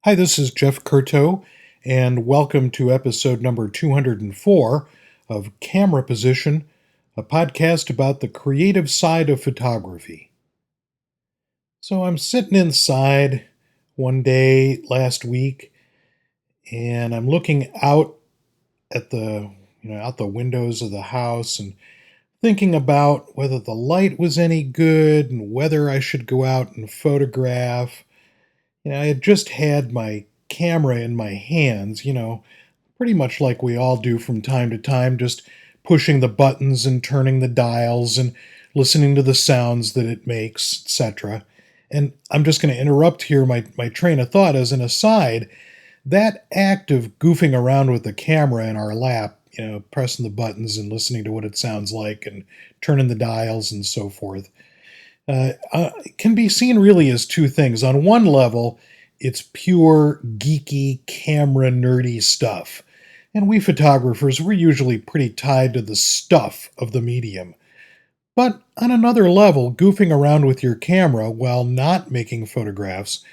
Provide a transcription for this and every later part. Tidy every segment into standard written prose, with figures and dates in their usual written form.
Hi, this is Jeff Curto, and welcome to episode number 204 of Camera Position, a podcast about the creative side of photography. So I'm sitting inside one day last week, and I'm looking out at out the windows of the house and thinking about whether the light was any good and whether I should go out and photograph. I had just had my camera in my hands, pretty much like we all do from time to time, just pushing the buttons and turning the dials and listening to the sounds that it makes, etc. And I'm just going to interrupt here my train of thought as an aside. That act of goofing around with the camera in our lap, pressing the buttons and listening to what it sounds like and turning the dials and so forth, can be seen really as two things. On one level, it's pure geeky, camera nerdy stuff. And we photographers, we're usually pretty tied to the stuff of the medium. But on another level, goofing around with your camera while not making photographs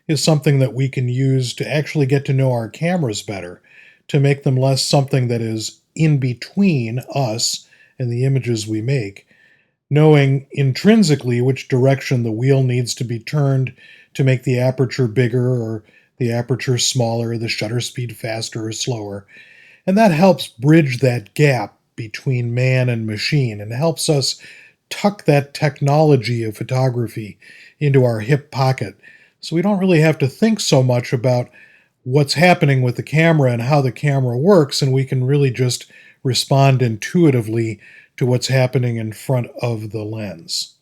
is something that we can use to actually get to know our cameras better, to make them less something that is in between us and the images we make, knowing intrinsically which direction the wheel needs to be turned to make the aperture bigger or the aperture smaller, the shutter speed faster or slower. And that helps bridge that gap between man and machine and helps us tuck that technology of photography into our hip pocket. So we don't really have to think so much about what's happening with the camera and how the camera works, and we can really just respond intuitively to what's happening in front of the lens.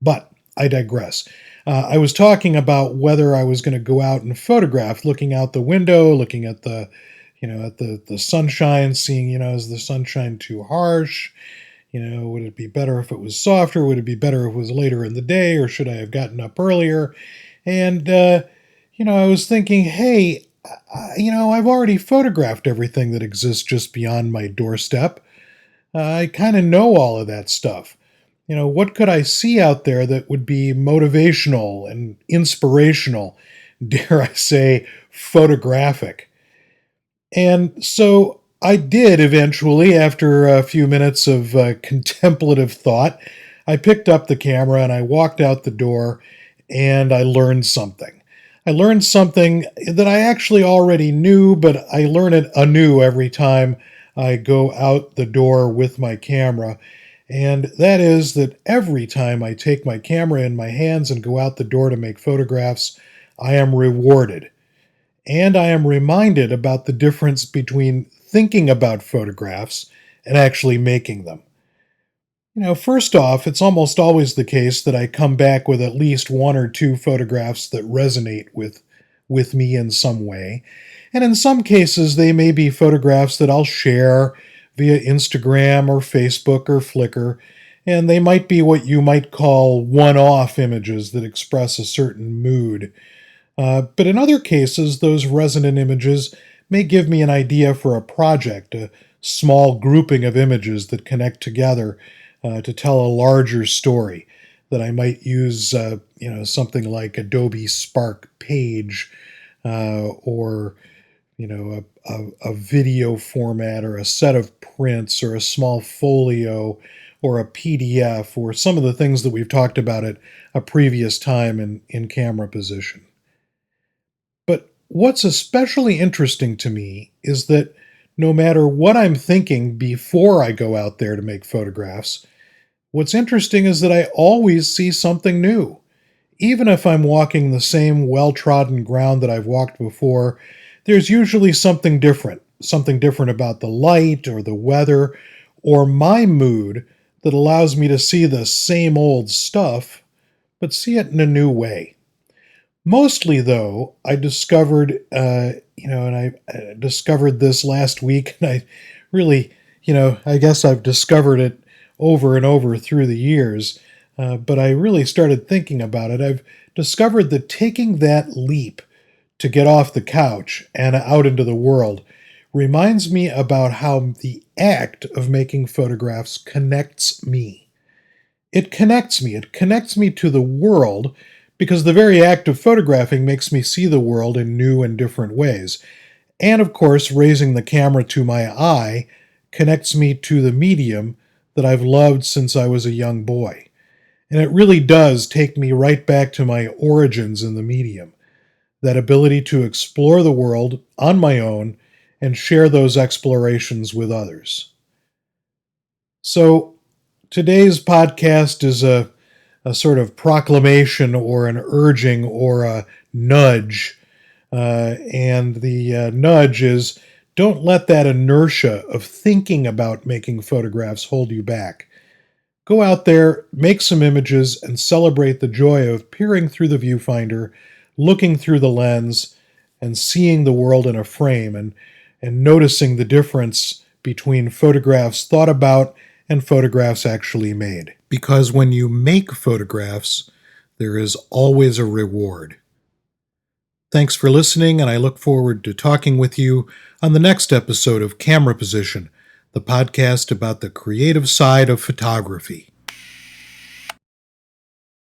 But I digress. I was talking about whether I was going to go out and photograph, looking out the window, looking at the sunshine, seeing, is the sunshine too harsh? Would it be better if it was softer? Would it be better if it was later in the day, or should I have gotten up earlier? And, I was thinking, hey, I've already photographed everything that exists just beyond my doorstep. I kind of know all of that stuff. What could I see out there that would be motivational and inspirational, dare I say, photographic? And so I did eventually, after a few minutes of contemplative thought. I picked up the camera and I walked out the door and I learned something. I learned something that I actually already knew, but I learn it anew every time I go out the door with my camera. And that is that every time I take my camera in my hands and go out the door to make photographs, I am rewarded. And I am reminded about the difference between thinking about photographs and actually making them. First off, it's almost always the case that I come back with at least one or two photographs that resonate with me in some way. And in some cases, they may be photographs that I'll share via Instagram or Facebook or Flickr, and they might be what you might call one-off images that express a certain mood. But in other cases, those resonant images may give me an idea for a project, a small grouping of images that connect together to tell a larger story that I might use, something like Adobe Spark Page or, a video format or a set of prints or a small folio or a PDF or some of the things that we've talked about at a previous time in camera position. But what's especially interesting to me is that no matter what I'm thinking before I go out there to make photographs, what's interesting is that I always see something new. Even if I'm walking the same well-trodden ground that I've walked before, there's usually something different about the light or the weather or my mood that allows me to see the same old stuff, but see it in a new way. Mostly, though, I discovered, and I discovered this last week, and I really, I guess I've discovered it over and over through the years, but I really started thinking about it. I've discovered that taking that leap to get off the couch and out into the world reminds me about how the act of making photographs connects me. It connects me. It connects me to the world because the very act of photographing makes me see the world in new and different ways. And of course, raising the camera to my eye connects me to the medium that I've loved since I was a young boy. And it really does take me right back to my origins in the medium, that ability to explore the world on my own and share those explorations with others. So today's podcast is a sort of proclamation or an urging or a nudge. And the nudge is, don't let that inertia of thinking about making photographs hold you back. Go out there, make some images, and celebrate the joy of peering through the viewfinder, looking through the lens, and seeing the world in a frame, and noticing the difference between photographs thought about and photographs actually made. Because when you make photographs, there is always a reward. Thanks for listening, and I look forward to talking with you on the next episode of Camera Position, the podcast about the creative side of photography.